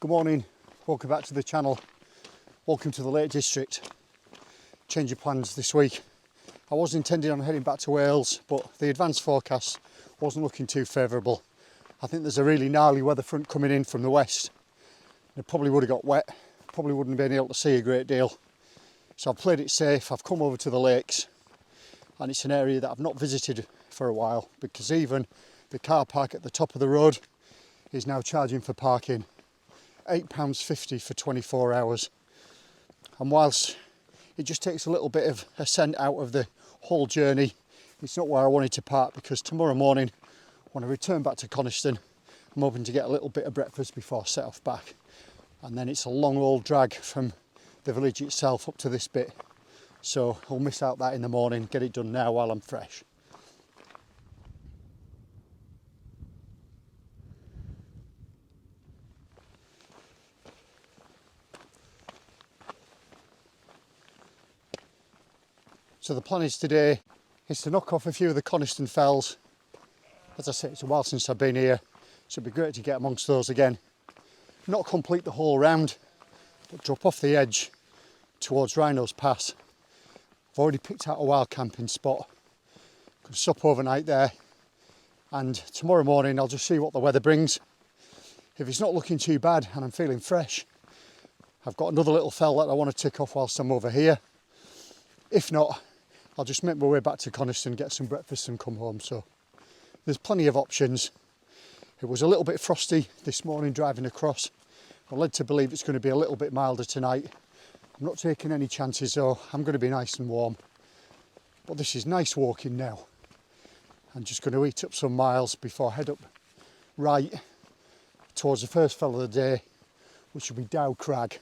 Good morning, welcome back to the channel, welcome to the Lake District. Change of plans this week. I was intending on heading back to Wales, but the advanced forecast wasn't looking too favourable. I think there's a really gnarly weather front coming in from the west. It probably would have got wet, probably wouldn't have been able to see a great deal. So I've played it safe, I've come over to the lakes, and it's an area that I've not visited for a while because even the car park at the top of the road is now charging for parking. £8.50 for 24 hours. And whilst it just takes a little bit of ascent out of the whole journey, it's not where I wanted to park because tomorrow morning when I return back to Coniston, I'm hoping to get a little bit of breakfast before I set off back. And then it's a long old drag from the village itself up to this bit. So I'll miss out that in the morning, get it done now while I'm fresh. So the plan is today is to knock off a few of the Coniston fells. As I say, it's a while since I've been here, so it'd be great to get amongst those again. Not complete the whole round, but drop off the edge towards Rhino's Pass. I've already picked out a wild camping spot. Could stop overnight there, and tomorrow morning I'll just see what the weather brings. If it's not looking too bad and I'm feeling fresh, I've got another little fell that I want to tick off whilst I'm over here. If not, I'll just make my way back to Coniston, get some breakfast and come home. So there's plenty of options. It was a little bit frosty this morning driving across. I'm led to believe it's going to be a little bit milder tonight. I'm not taking any chances though, I'm going to be nice and warm. But this is nice walking now. I'm just going to eat up some miles before I head up right towards the first fell of the day, which will be Dow Crag.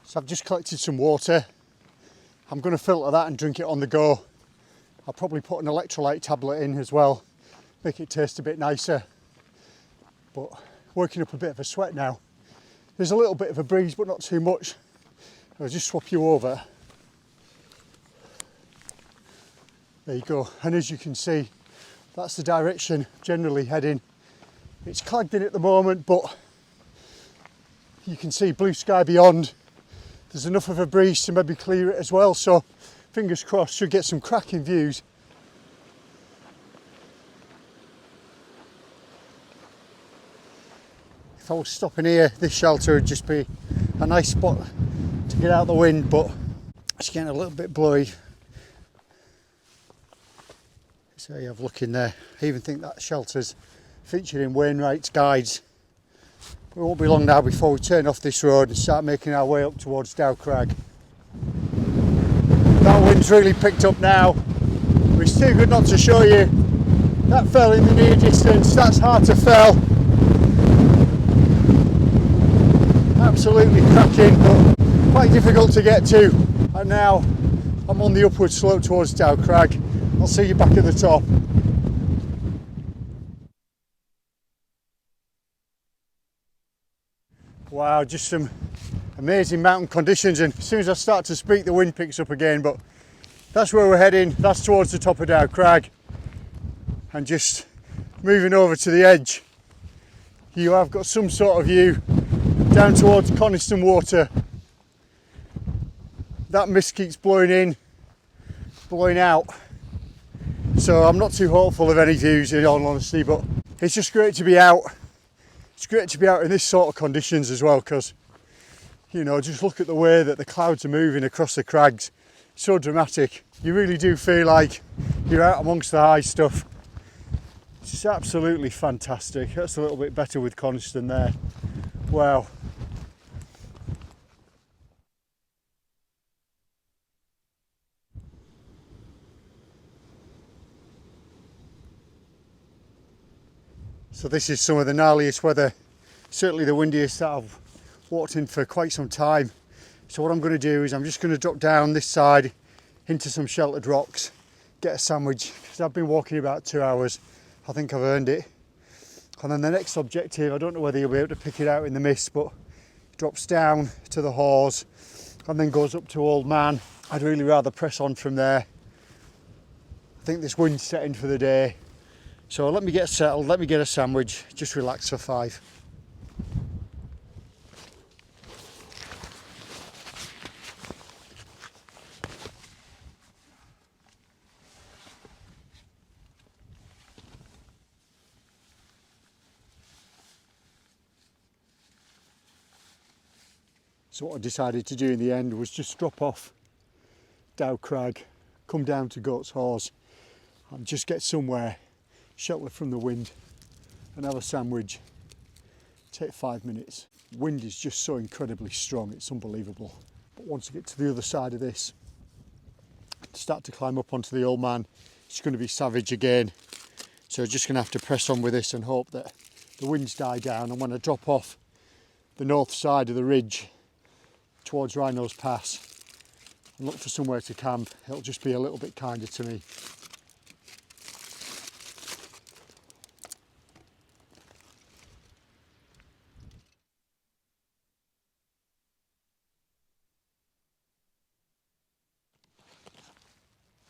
So I've just collected some water. I'm going to filter that and drink it on the go. I'll probably put an electrolyte tablet in as well, make it taste a bit nicer. But working up a bit of a sweat now. There's a little bit of a breeze, but not too much. I'll just swap you over. There you go. And as you can see, that's the direction generally heading. It's clagged in at the moment, but you can see blue sky beyond. There's enough of a breeze to maybe clear it as well, so fingers crossed, should get some cracking views. If I was stopping here, this shelter would just be a nice spot to get out of the wind, but it's getting a little bit blowy. So you have a look in there. I even think that shelter's featured in Wainwrights guides. It won't be long now before we turn off this road and start making our way up towards Dow Crag. That wind's really picked up now, but it's too good not to show you. That fell in the near distance, that's hard to fell. Absolutely cracking, but quite difficult to get to. And now I'm on the upward slope towards Dow Crag. I'll see you back at the top. Wow, just some amazing mountain conditions, and as soon as I start to speak the wind picks up again, but that's where we're heading, that's towards the top of Dow Crag. And just moving over to the edge, you have got some sort of view down towards Coniston Water. That mist keeps blowing in, blowing out, so I'm not too hopeful of any views in all honesty, but it's just great to be out. It's great to be out in this sort of conditions as well, because, you know, just look at the way that the clouds are moving across the crags. So dramatic. You really do feel like you're out amongst the high stuff. It's just absolutely fantastic. That's a little bit better with Coniston there. Wow. So this is some of the gnarliest weather, certainly the windiest that I've walked in for quite some time. So what I'm going to do is I'm just going to drop down this side into some sheltered rocks, get a sandwich, because I've been walking about 2 hours. I think I've earned it. And then the next objective, I don't know whether you'll be able to pick it out in the mist, but it drops down to the hawse and then goes up to Old Man. I'd really rather press on from there. I think this wind's setting for the day. So let me get settled, let me get a sandwich, just relax for 5. So what I decided to do in the end was just drop off Dow Crag, come down to Goat's Horse and just get somewhere, shelter from the wind and have a sandwich. Take 5 minutes. Wind is just so incredibly strong, it's unbelievable. But once I get to the other side of this, start to climb up onto the Old Man, it's going to be savage again. So I'm just going to have to press on with this and hope that the winds die down, and when I drop off the north side of the ridge towards Rhino's Pass and look for somewhere to camp, it'll just be a little bit kinder to me.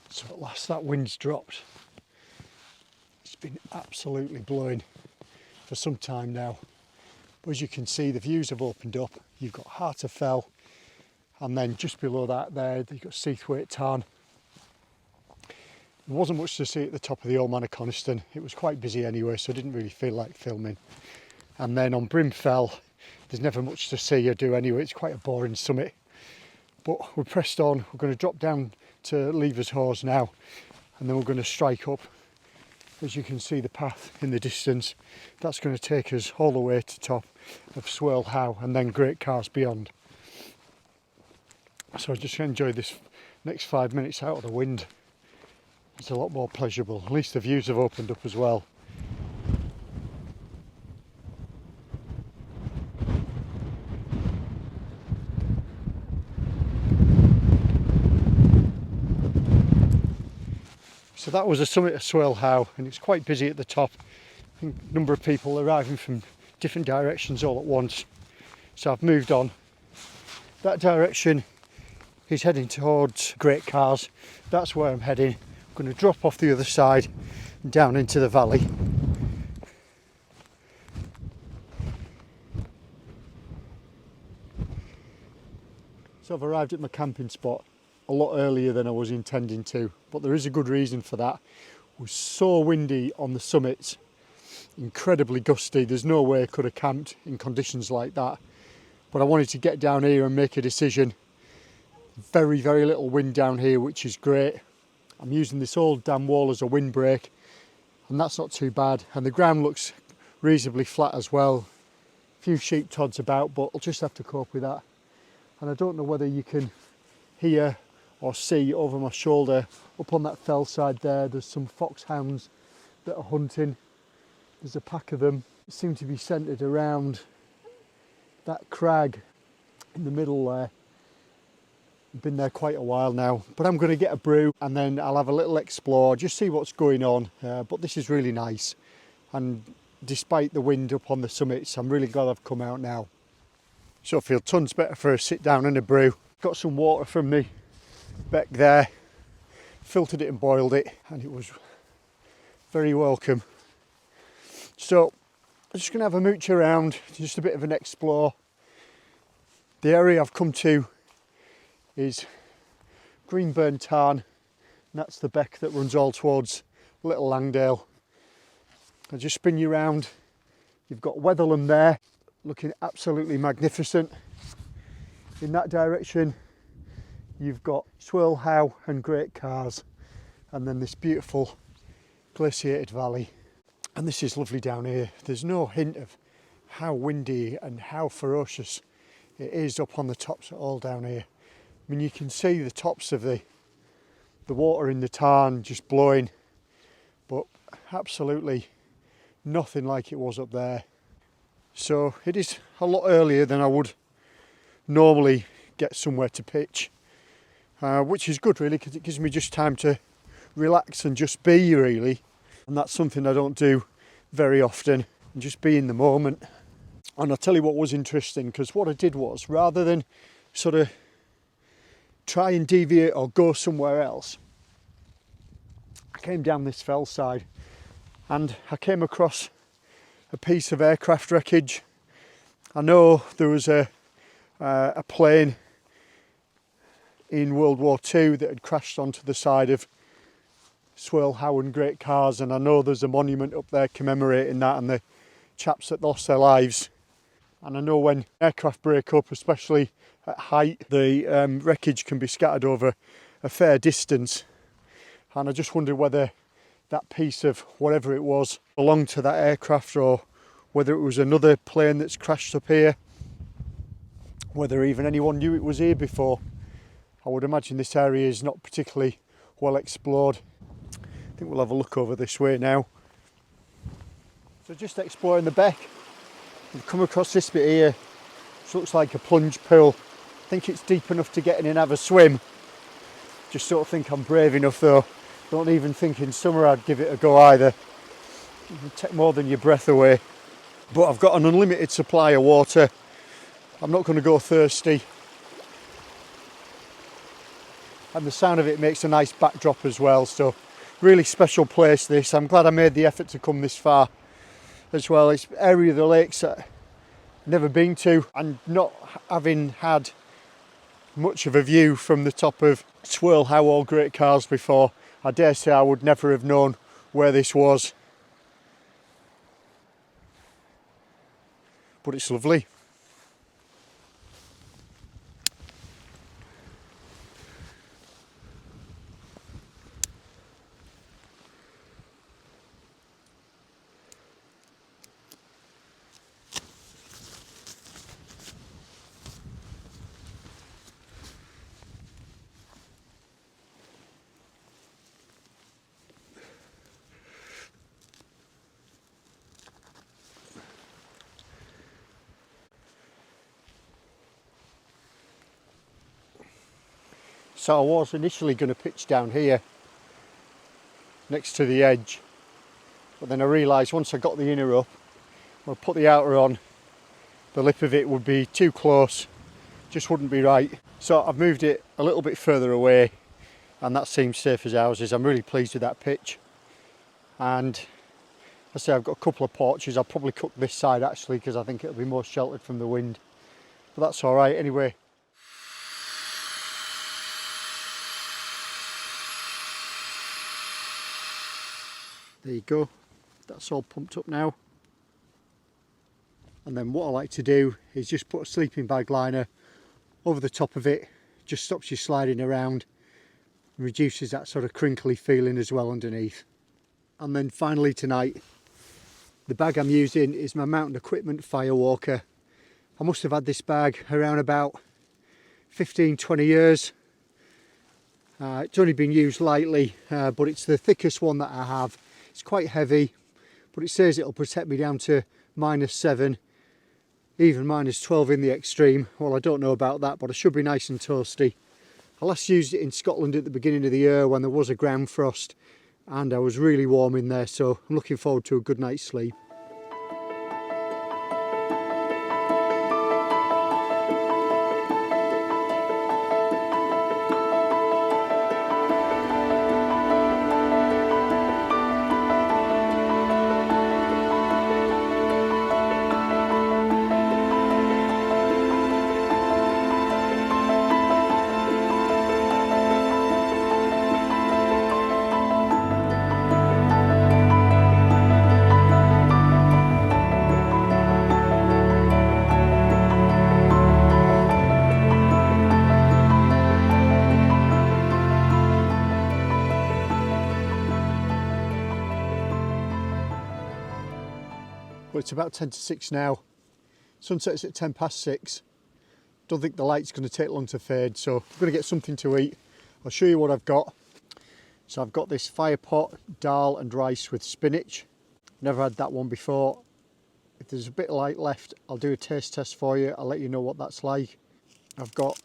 So at last that wind's dropped. It's been absolutely blowing for some time now. But as you can see, the views have opened up. You've got Heart of Fell, and then just below that there, you've got Seathwaite Tarn. There wasn't much to see at the top of the Old Man of Coniston. It was quite busy anyway, so I didn't really feel like filming. And then on Brimfell, there's never much to see or do anyway. It's quite a boring summit. But we're pressed on. We're going to drop down to Lever's Hause now, and then we're going to strike up. As you can see, the path in the distance, that's going to take us all the way to top of Swirl Howe and then Great Cars beyond. So I just enjoy this next 5 minutes out of the wind. It's a lot more pleasurable. At least the views have opened up as well. So that was the summit of Swirl Howe, and it's quite busy at the top. I think a number of people arriving from different directions all at once. So I've moved on. That direction is heading towards Great Cars. That's where I'm heading. I'm going to drop off the other side and down into the valley. So I've arrived at my camping spot a lot earlier than I was intending to, but there is a good reason for that. It was so windy on the summits, incredibly gusty. There's no way I could have camped in conditions like that, but I wanted to get down here and make a decision. Very, very little wind down here, which is great. I'm using this old dam wall as a windbreak, and that's not too bad, and the ground looks reasonably flat as well. A few sheep tods about, but I'll just have to cope with that. And I don't know whether you can hear or see over my shoulder, up on that fell side there, there's some foxhounds that are hunting. There's a pack of them. They seem to be centred around that crag in the middle there. I've been there quite a while now, but I'm going to get a brew and then I'll have a little explore, just see what's going on. But this is really nice, and despite the wind up on the summits, I'm really glad I've come out now. So I feel tons better for a sit down and a brew. Got some water from the beck there, filtered it and boiled it, and it was very welcome. So I'm just going to have a mooch around, just a bit of an explore. The area I've come to is Greenburn Tarn, and that's the beck that runs all towards Little Langdale. I'll just spin you around. You've got Wetherlam there, looking absolutely magnificent. In that direction you've got Swirl Howe and Great Cars, and then this beautiful glaciated valley. And this is lovely down here. There's no hint of how windy and how ferocious it is up on the tops at all down here. I mean, you can see the tops of the water in the tarn just blowing, but absolutely nothing like it was up there. So it is a lot earlier than I would normally get somewhere to pitch, which is good really, because it gives me just time to relax and just be really, and that's something I don't do very often, and just be in the moment. And I'll tell you what was interesting, because what I did was, rather than sort of try and deviate or go somewhere else, I came down this fell side and I came across a piece of aircraft wreckage. I know there was a plane in World War II that had crashed onto the side of Swirl Howe and Great Cars, and I know there's a monument up there commemorating that and the chaps that lost their lives. And I know when aircraft break up, especially at height, the wreckage can be scattered over a fair distance. And I just wondered whether that piece of whatever it was belonged to that aircraft, or whether it was another plane that's crashed up here, whether even anyone knew it was here before. I would imagine this area is not particularly well explored. I think we'll have a look over this way now. So just exploring the beck, we've come across this bit here, which looks like a plunge pool. I think it's deep enough to get in and have a swim. Just don't think I'm brave enough though. Don't even think in summer I'd give it a go either. It can take more than your breath away. But I've got an unlimited supply of water. I'm not going to go thirsty. And the sound of it makes a nice backdrop as well. So really special place this. I'm glad I made the effort to come this far as well. It's an area of the lakes that I've never been to, and not having had much of a view from the top of Swirl Howe or Great Cars before, I dare say I would never have known where this was. But it's lovely. So I was initially going to pitch down here next to the edge, but then I realised once I got the inner up, I'll put the outer on, the lip of it would be too close, just wouldn't be right. So I've moved it a little bit further away, and that seems safe as houses. I'm really pleased with that pitch. And I say I've got a couple of porches. I'll probably cook this side actually, because I think it'll be more sheltered from the wind, but that's all right anyway. There you go, that's all pumped up now. And then what I like to do is just put a sleeping bag liner over the top of it, just stops you sliding around, reduces that sort of crinkly feeling as well underneath. And then finally tonight, the bag I'm using is my Mountain Equipment Firewalker. I must have had this bag around about 15-20 years. It's only been used lightly, but it's the thickest one that I have. It's quite heavy, but it says it'll protect me down to -7, even -12 in the extreme. Well, I don't know about that, but I should be nice and toasty. I last used it in Scotland at the beginning of the year when there was a ground frost, and I was really warm in there, so I'm looking forward to a good night's sleep. Well, it's about 10 to 6 now. Sunset's at 10 past 6. Don't think the light's going to take long to fade, so I'm going to get something to eat. I'll show you what I've got. So I've got this fire pot, dal and rice with spinach. Never had that one before. If there's a bit of light left, I'll do a taste test for you. I'll let you know what that's like. I've got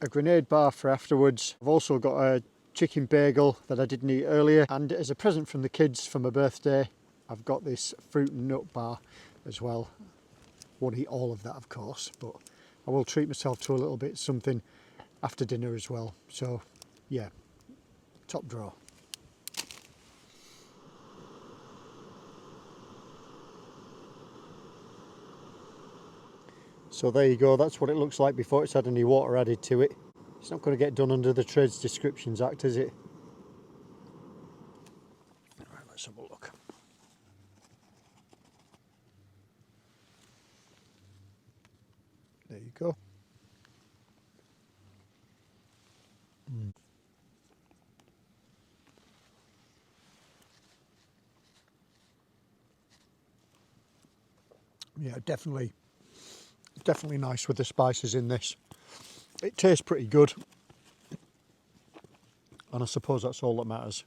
a grenade bar for afterwards. I've also got a chicken bagel that I didn't eat earlier. And as a present from the kids for my birthday, I've got this fruit and nut bar as well. Won't eat all of that, of course, but I will treat myself to a little bit something. after dinner as well. So yeah, top drawer. So there you go, that's what it looks like before it's had any water added to it. It's not going to get done under the Trades Descriptions Act, is it? Right, let's have a look. There you go. Yeah, definitely nice with the spices in this. It tastes pretty good, and I suppose that's all that matters.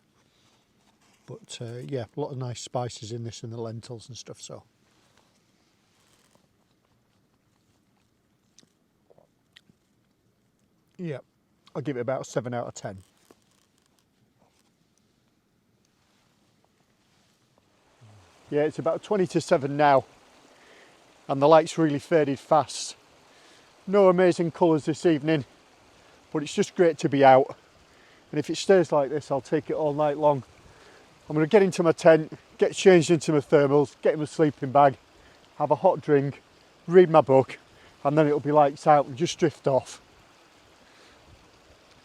But yeah, a lot of nice spices in this and the lentils and stuff. So yeah, I'll give it about a 7 out of 10. Yeah, it's about 20 to 7 now, and the light's really faded fast. No amazing colours this evening, but it's just great to be out. And if it stays like this, I'll take it all night long. I'm going to get into my tent, get changed into my thermals, get in my sleeping bag, have a hot drink, read my book, and then it'll be lights out and just drift off.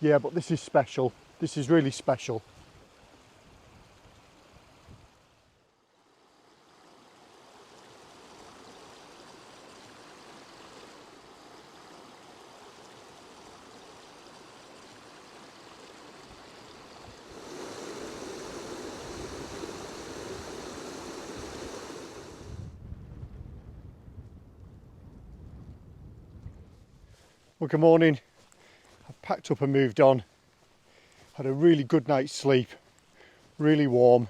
Yeah, but this is special. This is really special. Well, good morning. I've packed up and moved on. Had a really good night's sleep, really warm.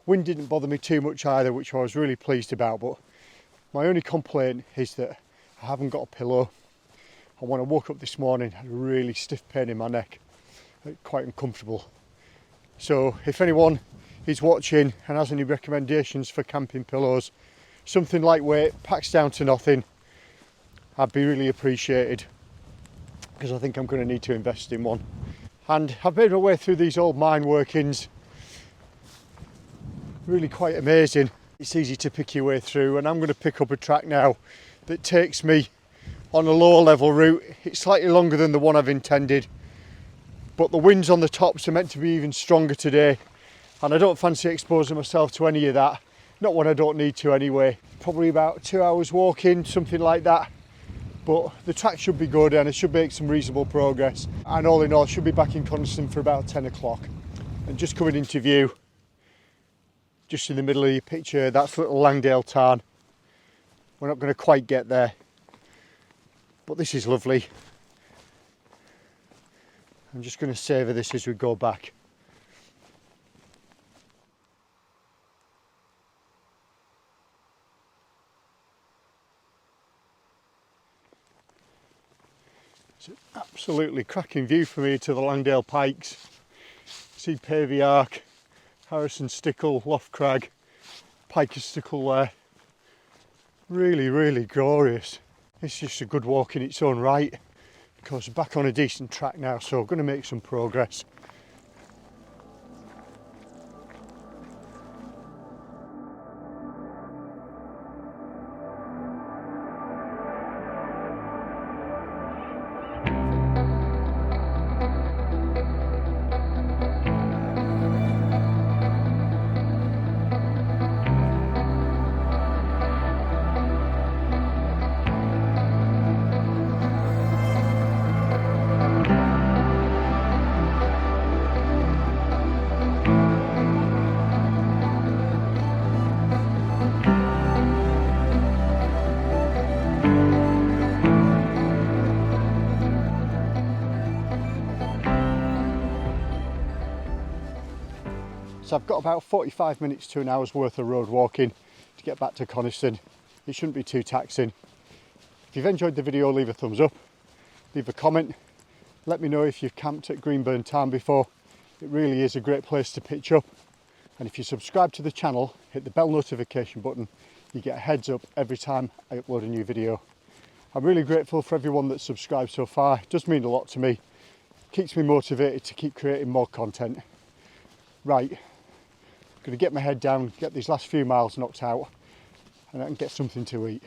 Wind didn't bother me too much either, which I was really pleased about, but my only complaint is that I haven't got a pillow. And when I woke up this morning, I had a really stiff pain in my neck, quite uncomfortable. So if anyone is watching and has any recommendations for camping pillows, something lightweight, packs down to nothing, I'd be really appreciated, because I think I'm going to need to invest in one. And I've made my way through these old mine workings. Really quite amazing. It's easy to pick your way through, and I'm going to pick up a track now that takes me on a lower level route. It's slightly longer than the one I've intended, but the winds on the tops are meant to be even stronger today, and I don't fancy exposing myself to any of that. Not when I don't need to anyway. Probably about 2 hours walking, something like that. But the track should be good and I should make some reasonable progress. And all in all, I should be back in Coniston for about 10 o'clock. And just coming into view, just in the middle of your picture, that's little Langdale Tarn. We're not going to quite get there, but this is lovely. I'm just going to savour this as we go back. It's an absolutely cracking view for me to the Langdale Pikes. See Pavey Ark, Harrison Stickle, Loft Crag, Piker Stickle there. Really, really glorious. It's just a good walk in its own right. Of course, back on a decent track now, so I'm going to make some progress. So I've got about 45 minutes to an hour's worth of road walking to get back to Coniston. It shouldn't be too taxing. If you've enjoyed the video, leave a thumbs up, leave a comment. Let me know if you've camped at Greenburn Tarn before. It really is a great place to pitch up. And if you subscribe to the channel, hit the bell notification button, you get a heads up every time I upload a new video. I'm really grateful for everyone that's subscribed so far. It does mean a lot to me, keeps me motivated to keep creating more content. Right, I'm going to get my head down, get these last few miles knocked out, and I can get something to eat.